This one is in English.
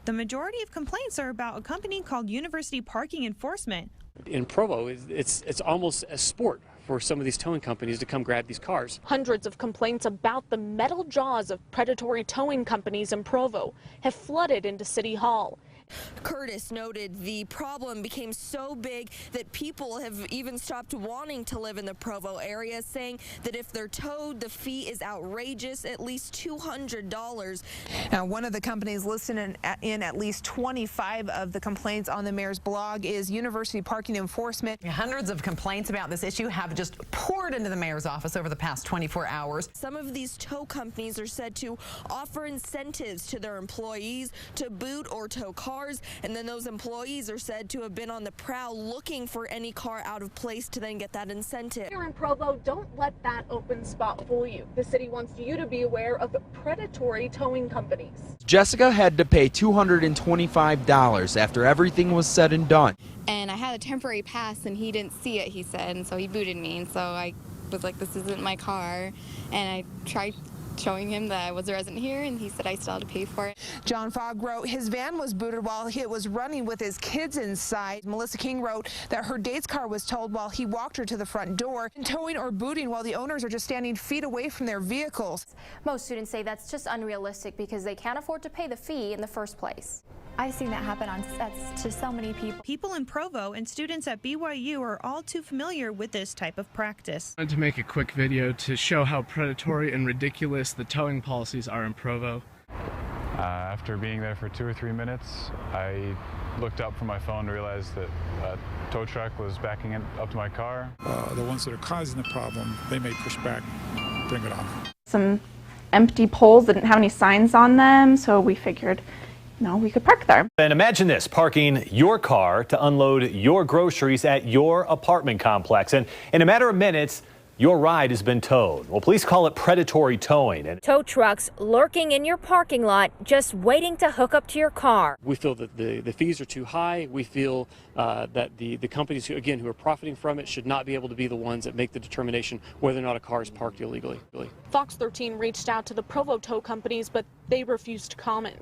The majority of complaints are about a company called University Parking Enforcement. In Provo, it's almost a sport for some of these towing companies to come grab these cars. Hundreds of complaints about the metal jaws of predatory towing companies in Provo have flooded into City Hall. Curtis noted the problem became so big that people have even stopped wanting to live in the Provo area, saying that if they're towed, the fee is outrageous, at least $200. Now, one of the companies listed in at least 25 of the complaints on the mayor's blog is University Parking Enforcement. Hundreds of complaints about this issue have just poured into the mayor's office over the past 24 hours. Some of these tow companies are said to offer incentives to their employees to boot or tow cars, and then those employees are said to have been on the prowl looking for any car out of place to then get that incentive. Here in Provo, don't let that open spot fool you. The city wants you to be aware of predatory towing companies. Jessica had to pay $225 after everything was said and done. And I had a temporary pass and he didn't see it, he said, and so he booted me, and so I was like, this isn't my car, and I tried showing him that I was a resident here, and he said I still had to pay for it. John Fogg wrote his van was booted while he was running with his kids inside. Melissa King wrote that her date's car was towed while he walked her to the front door. Towing or booting while the owners are just standing feet away from their vehicles. Most students say that's just unrealistic because they can't afford to pay the fee in the first place. I've seen that happen to so many people. People in Provo and students at BYU are all too familiar with this type of practice. I wanted to make a quick video to show how predatory and ridiculous the towing policies are in Provo. After being there for 2 or 3 minutes, I looked up from my phone to realize that a tow truck was backing up to my car. The ones that are causing the problem, they may push back, bring it on. Some empty poles that didn't have any signs on them, so we figured, no, we could park there. And imagine this, parking your car to unload your groceries at your apartment complex. And in a matter of minutes, your ride has been towed. Well, police call it predatory towing. And tow trucks lurking in your parking lot, just waiting to hook up to your car. We feel that the fees are too high. We feel that the companies who are profiting from it should not be able to be the ones that make the determination whether or not a car is parked illegally. Fox 13 reached out to the Provo tow companies, but they refused to comment.